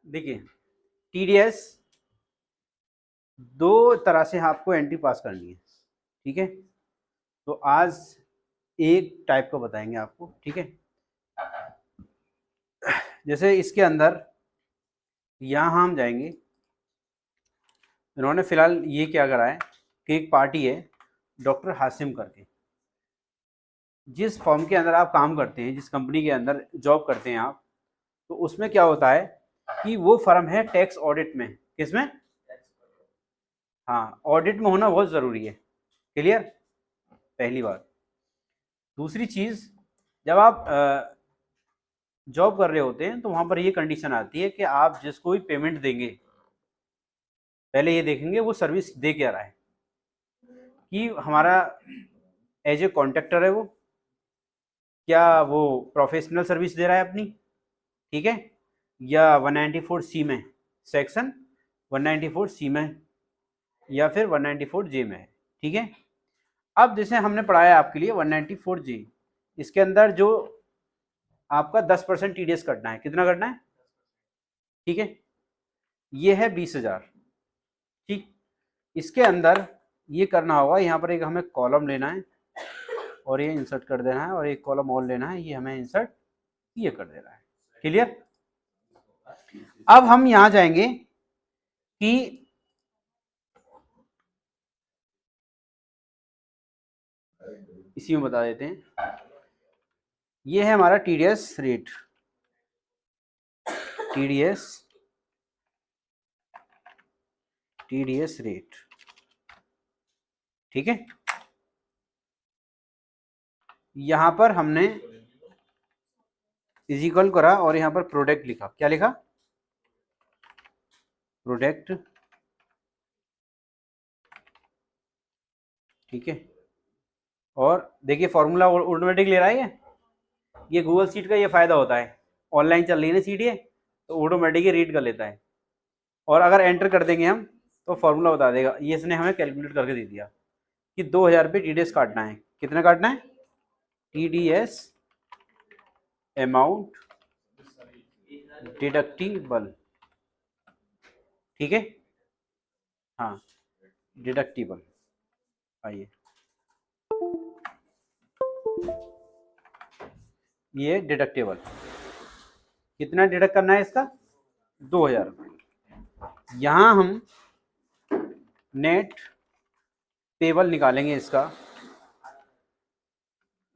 देखिए टीडीएस दो तरह से आपको एंट्री पास करनी है, ठीक है। तो आज एक टाइप का बताएंगे आपको, ठीक है। जैसे इसके अंदर यहाँ हम जाएंगे, इन्होंने फिलहाल ये क्या करा है कि एक पार्टी है डॉक्टर हासिम करके, जिस फॉर्म के अंदर आप काम करते हैं, जिस कंपनी के अंदर जॉब करते हैं आप, तो उसमें क्या होता है कि वो फर्म है टैक्स ऑडिट में। किसमें? हाँ, ऑडिट में होना बहुत ज़रूरी है। क्लियर? पहली बात। दूसरी चीज़, जब आप जॉब कर रहे होते हैं तो वहाँ पर ये कंडीशन आती है कि आप जिसको भी पेमेंट देंगे, पहले ये देखेंगे वो सर्विस दे क्या रहा है, कि हमारा एज ए कॉन्ट्रैक्टर है वो, क्या वो प्रोफेशनल सर्विस दे रहा है अपनी, ठीक है, या 194 सी में, सेक्शन 194 सी में, या फिर 194 जे में है, ठीक है। अब जैसे हमने पढ़ाया आपके लिए 194 जे, इसके अंदर जो आपका 10% टीडीएस कटना है, कितना कटना है, ठीक है, ये है 20,000, ठीक। इसके अंदर ये करना होगा, यहाँ पर एक हमें कॉलम लेना है और ये इंसर्ट कर देना है, और एक कॉलम और लेना है, ये हमें इंसर्ट ये कर देना है। क्लियर? अब हम यहाँ जाएंगे कि इसी में बता देते हैं, ये है हमारा टीडीएस रेट, टीडीएस रेट, ठीक है। यहां पर हमने इजिकल करा और यहां पर प्रोडक्ट लिखा, क्या लिखा, प्रोडक्ट, ठीक है। और देखिए फॉर्मूला ऑटोमेटिक ले रहा है ये गूगल शीट का ये फायदा होता है, ऑनलाइन चल रही है ना शीट, ये तो ऑटोमेटिक रीड कर लेता है, और अगर एंटर कर देंगे हम तो फॉर्मूला बता देगा। ये इसने हमें कैलकुलेट करके दे दिया कि 2,000 रुपये टीडीएस काटना है। कितना काटना है? टीडीएस अमाउंट डिडक्टिबल, ठीक है, हाँ डिडक्टिबल। आइए, ये डिडक्टिबल कितना डिडक्ट करना है इसका? 2,000 रुपये। यहाँ हम नेट पेबल निकालेंगे, इसका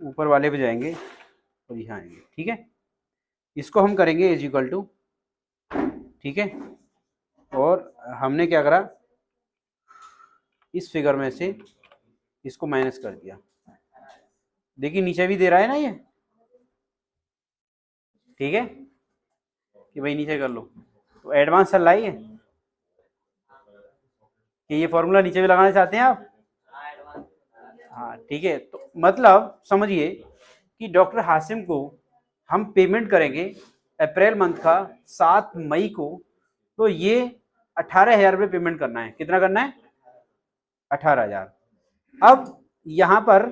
ऊपर वाले पे जाएंगे और यहाँ आएंगे, ठीक है। इसको हम करेंगे इज इक्वल टू, ठीक है, और हमने क्या करा, इस फिगर में से इसको माइनस कर दिया। देखिए नीचे भी दे रहा है ना ये, ठीक है, कि भाई नीचे कर लो, तो एडवांस चल रहा है ये, कि ये फॉर्मूला नीचे भी लगाना चाहते हैं आप? हाँ, ठीक है। तो मतलब समझिए कि डॉक्टर हासिम को हम पेमेंट करेंगे अप्रैल मंथ का 7 मई को, तो ये 18,000 रुपये पेमेंट करना है। कितना करना है? 18,000। अब यहाँ पर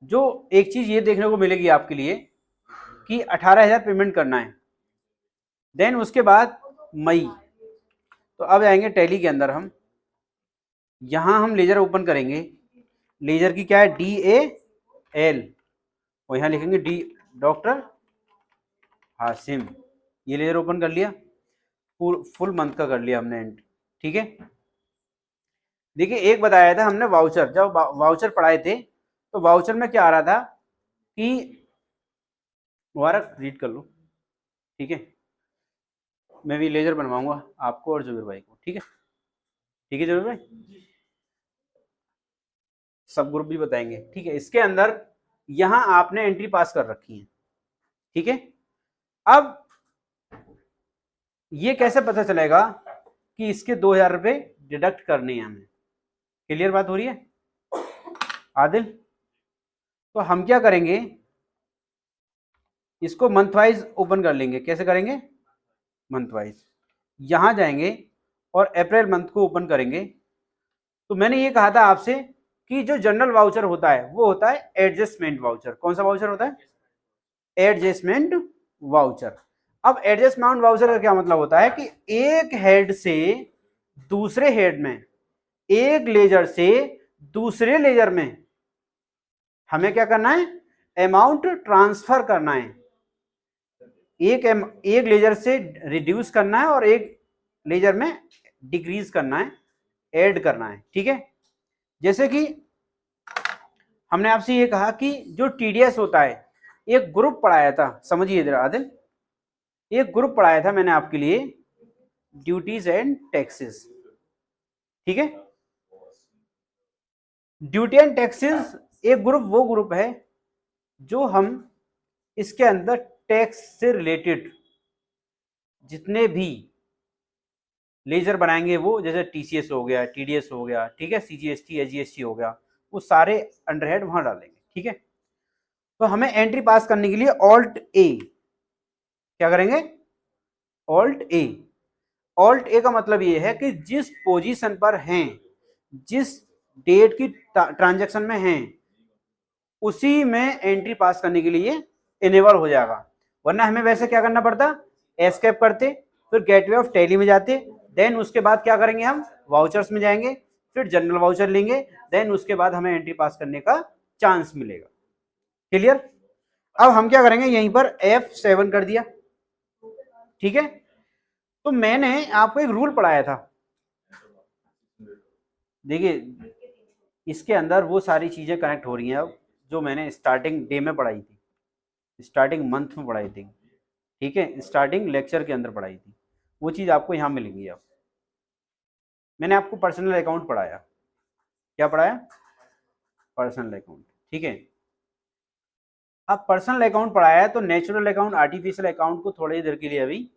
जो एक चीज ये देखने को मिलेगी आपके लिए कि 18,000 पेमेंट करना है, देन उसके बाद मई, तो अब आएंगे टैली के अंदर, हम यहां हम लेजर ओपन करेंगे, लेजर की क्या है, DAL, और यहां लिखेंगे डी, डॉक्टर हासिम। ये लेजर ओपन कर लिया, फुल मंथ का कर लिया हमने एंड, ठीक है। देखिए एक बताया था हमने वाउचर, जब वाउचर पढ़ाए थे तो वाउचर में क्या आ रहा था कि, मुबारक रीड कर लो, ठीक है, मैं भी लेजर बनवाऊंगा आपको और जुबेर भाई को, ठीक है, ठीक है जुबेर भाई, सब ग्रुप भी बताएंगे, ठीक है। इसके अंदर यहां आपने एंट्री पास कर रखी है, ठीक है। अब ये कैसे पता चलेगा कि इसके 2,000 रुपये डिडक्ट करने हैं हमें? क्लियर बात हो रही है आदिल? तो हम क्या करेंगे, इसको मंथ वाइज ओपन कर लेंगे। कैसे करेंगे? Month wise. यहां जाएंगे और अप्रैल मंथ को ओपन करेंगे। तो मैंने ये कहा था आपसे कि जो जनरल वाउचर होता है वो होता है एडजस्टमेंट वाउचर। कौन सा वाउचर होता है? Adjustment voucher. अब एडजस्टमेंट वाउचर का क्या मतलब होता है कि एक हेड से दूसरे हेड में, एक लेजर से दूसरे लेजर में हमें क्या करना है, अमाउंट ट्रांसफर करना है। एक लेजर से रिड्यूस करना है और एक लेजर में डिक्रीज करना है, ऐड करना है। ठीक है, जैसे कि हमने आपसे ये कहा कि जो टीडीएस होता है, एक ग्रुप पढ़ाया था, समझिए इधर आदिल, एक ग्रुप पढ़ाया था मैंने आपके लिए, ड्यूटीज एंड टैक्सेस। ठीक है, ड्यूटी एंड टैक्सेस एक ग्रुप वो ग्रुप है जो हम इसके अंदर टैक्स से रिलेटेड जितने भी लेजर बनाएंगे, वो जैसे टीसीएस हो गया, टीडीएस हो गया, ठीक है, सीजीएसटी, एजीएसटी हो गया, वो सारे अंडरहेड वहां डालेंगे। ठीक है, तो हमें एंट्री पास करने के लिए ऑल्ट ए, क्या करेंगे, ऑल्ट ए। ऑल्ट ए का मतलब ये है कि जिस पोजीशन पर हैं, जिस डेट की ट्रांजैक्शन में हैं, उसी में एंट्री पास करने के लिए इनेबल हो जाएगा। वरना हमें वैसे क्या करना पड़ता, एस्केप करते, फिर गेटवे ऑफ टैली में जाते, देन उसके बाद क्या करेंगे, हम वाउचर्स में जाएंगे, फिर जनरल वाउचर लेंगे, देन उसके बाद हमें एंट्री पास करने का चांस मिलेगा। क्लियर? अब हम क्या करेंगे, यहीं पर F7 कर दिया। ठीक है, तो मैंने आपको एक रूल पढ़ाया था, देखिए इसके अंदर वो सारी चीजें कनेक्ट हो रही हैं अब जो मैंने स्टार्टिंग डे में पढ़ाई थी, स्टार्टिंग मंथ में पढ़ाई थी, ठीक है, स्टार्टिंग लेक्चर के अंदर पढ़ाई थी, वो चीज़ आपको यहाँ मिलेंगी। अब मैंने आपको पर्सनल अकाउंट पढ़ाया, क्या पढ़ाया, पर्सनल अकाउंट। ठीक है, अब पर्सनल अकाउंट पढ़ाया है तो नेचुरल अकाउंट, आर्टिफिशियल अकाउंट को थोड़ी देर के लिए अभी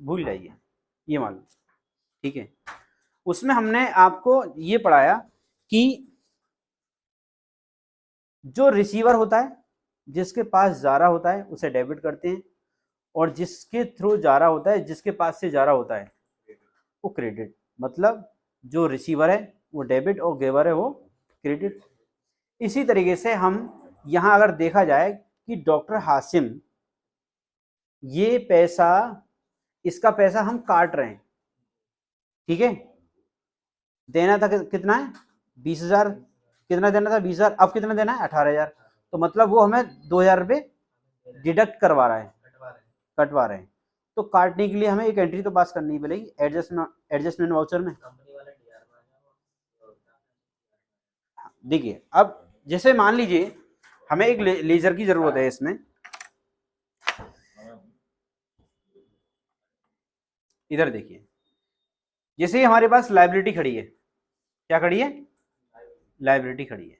भूल जाइए, ये मान लो। ठीक है, उसमें हमने आपको ये पढ़ाया कि जो रिसीवर होता है, जिसके पास जा रहा होता है उसे डेबिट करते हैं, और जिसके थ्रू जा रहा होता है, जिसके पास से जा रहा होता है, वो क्रेडिट। मतलब जो रिसीवर है वो डेबिट और गिवर है वो क्रेडिट। इसी तरीके से हम यहाँ अगर देखा जाए कि डॉक्टर हासिम, ये पैसा, इसका पैसा हम काट रहे हैं, ठीक है, देना था कितना है, 20,000, कितना देना था, 20,000, अब कितना देना है, 18,000। तो मतलब वो हमें 2,000 रुपये डिडक्ट करवा रहा है, कटवा रहे हैं। तो काटने के लिए हमें एक एंट्री तो पास करनी पड़ेगी एडजस्टमेंट वाउचर में। देखिए अब जैसे मान लीजिए हमें एक लेजर की जरूरत है, इसमें इधर देखिए, जैसे ही हमारे पास लाइबिलिटी खड़ी है, क्या खड़ी है, लाइबिलिटी खड़ी है,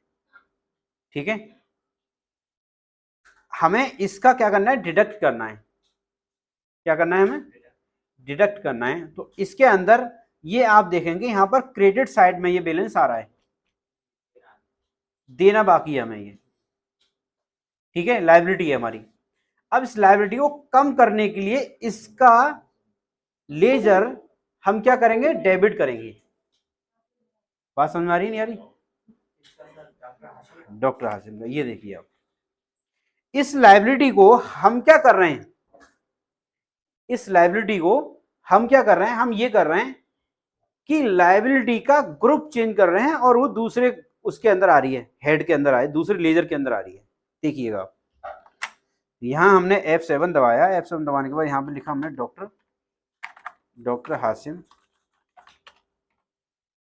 ठीक है, हमें इसका क्या करना है, डिडक्ट करना है, क्या करना है, हमें डिडक्ट करना है। तो इसके अंदर ये आप देखेंगे यहाँ पर क्रेडिट साइड में ये बैलेंस आ रहा है, देना बाकी है हमें ये, ठीक है, लाइबिलिटी है हमारी। अब इस लाइबिलिटी को कम करने के लिए इसका लेजर हम क्या करेंगे, डेबिट करेंगे। बात समझ में आ रही नहीं आ रही, डॉक्टर हासिम का ये देखिए, आप इस लाइबिलिटी को हम क्या कर रहे हैं, इस लाइबिलिटी को हम क्या कर रहे हैं, हम ये कर रहे हैं कि लाइबिलिटी का ग्रुप चेंज कर रहे हैं और वो दूसरे उसके अंदर आ रही है, हेड के अंदर आए, दूसरे लेजर के अंदर आ रही है। देखिएगा यहां हमने F7 दबाया, F7 दबाने के बाद यहां पे लिखा हमने डॉक्टर हासिम,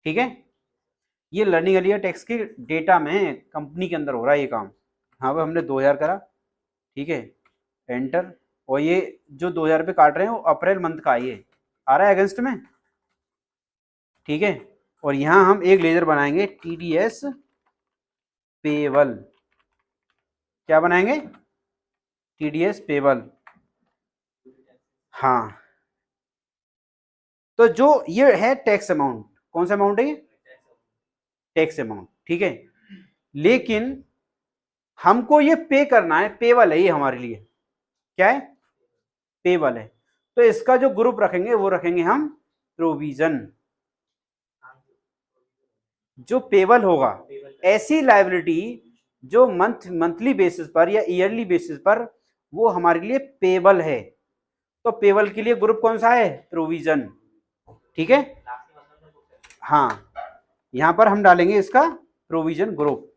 ठीक है, ये लर्निंग एरिया टैक्स के डेटा में कंपनी के अंदर हो रहा है ये काम। यहाँ पे हमने 2,000 करा, ठीक है, एंटर, और ये जो 2,000 रुपये काट रहे हैं वो अप्रैल मंथ का ये आ रहा है अगस्त में, ठीक है। और यहाँ हम एक लेजर बनाएंगे TDS पेबल, क्या बनाएंगे, TDS पेबल, हाँ। तो जो ये है टैक्स अमाउंट, कौन सा अमाउंट है ये, टैक्स अमाउंट, ठीक है, लेकिन हमको ये पे करना है, पेबल है ये हमारे लिए, क्या है, पेबल है। तो इसका जो ग्रुप रखेंगे वो रखेंगे हम प्रोविजन। जो पेबल होगा, ऐसी लायबिलिटी जो मंथली बेसिस पर या ईयरली बेसिस पर वो हमारे लिए पेबल है, तो पेबल के लिए ग्रुप कौन सा है? प्रोविजन। ठीक है, हाँ, यहाँ पर हम डालेंगे इसका प्रोविजन ग्रुप।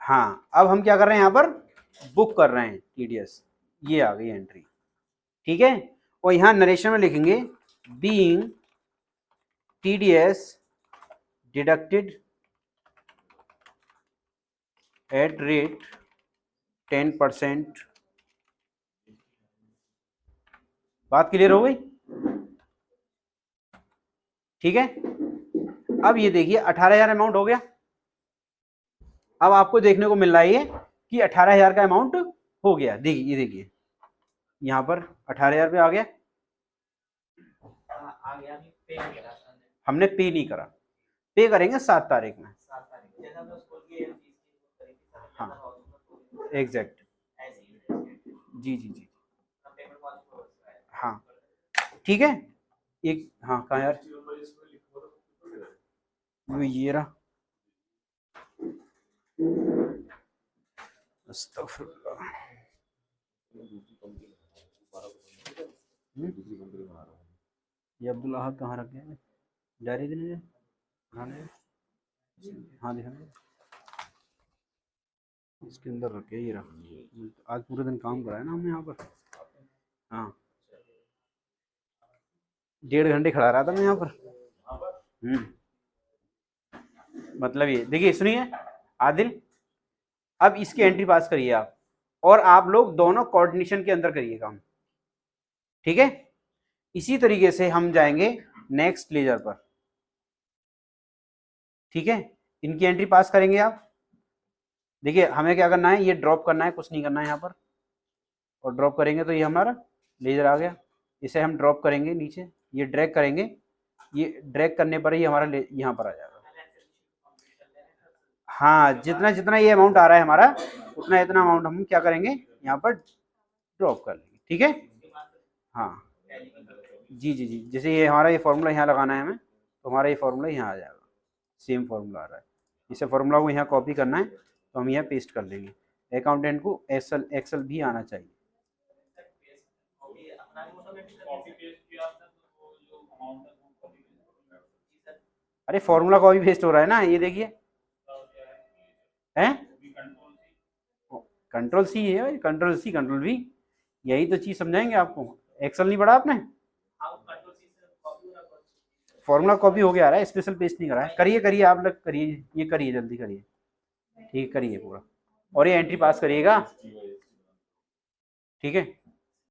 हाँ, अब हम क्या कर रहे हैं, यहाँ पर बुक कर रहे हैं टीडीएस, ये आ गई एंट्री। ठीक है, और यहाँ नरेशन में लिखेंगे being TDS deducted at rate 10%। बात क्लियर हो गई? ठीक है, अब ये देखिए 18,000 अमाउंट हो गया। अब आपको देखने को मिल रहा है कि 18,000 का अमाउंट हो गया। देखिए, ये देखिए यहाँ पर 18,000 रुपये आ गया। हमने पे नहीं करा, पे करेंगे 7 तारीख में। हाँ, एग्जैक्ट, जी जी जी, हाँ, ठीक है। एक, हाँ, कहाँ यार, ये रहा। अस्तगफिरुल्लाह। ये अब्दुल अहद कहाँ रख गया? डायरी देने, हाँ दिखाने, इसके अंदर रखे, ये रहा। आज पूरे दिन काम करा है ना हमने यहाँ पर। हाँ, 1.5 घंटे खड़ा रहा था मैं यहाँ पर। मतलब ये देखिए, सुनिए आदिल, अब इसकी एंट्री पास करिए आप, और आप लोग दोनों कोऑर्डिनेशन के अंदर करिए काम। ठीक है, इसी तरीके से हम जाएंगे नेक्स्ट लेजर पर। ठीक है, इनकी एंट्री पास करेंगे आप। देखिए, हमें क्या करना है, ये ड्रॉप करना है, कुछ नहीं करना है यहाँ पर। और ड्रॉप करेंगे तो ये हमारा लेजर आ गया। इसे हम ड्रॉप करेंगे नीचे, ये ड्रैग करेंगे, ये ड्रैग करने पर ही हमारा यहाँ पर आ जाएगा। हाँ, जितना जितना ये अमाउंट आ रहा है हमारा, उतना इतना अमाउंट हम क्या करेंगे, यहाँ पर ड्रॉप कर लेंगे। ठीक है, हाँ, जी जी जी, जैसे ये हमारा ये फॉर्मूला यहाँ लगाना है हमें, तो हमारा ये फॉर्मूला यहाँ आ जाएगा। सेम फॉर्मूला आ रहा है, इसे फॉर्मूला को यहाँ कॉपी करना है, तो हम यहाँ पेस्ट कर देंगे। अकाउंटेंट को एक्सेल भी आना चाहिए। अरे फॉर्मूला कॉपी पेस्ट हो रहा है ना, ये देखिए, हैं, कंट्रोल सी है भाई, कंट्रोल सी कंट्रोल वी, यही तो चीज समझाएंगे आपको। एक्सेल नहीं पढ़ा आपने? फॉर्मूला कॉपी हो गया रहा है, स्पेशल पेस्ट नहीं करा है। करिए करिए, आप लोग करिए, ये करिए, जल्दी करिए। ठीक, करिए पूरा, और ये एंट्री पास करिएगा। ठीक है।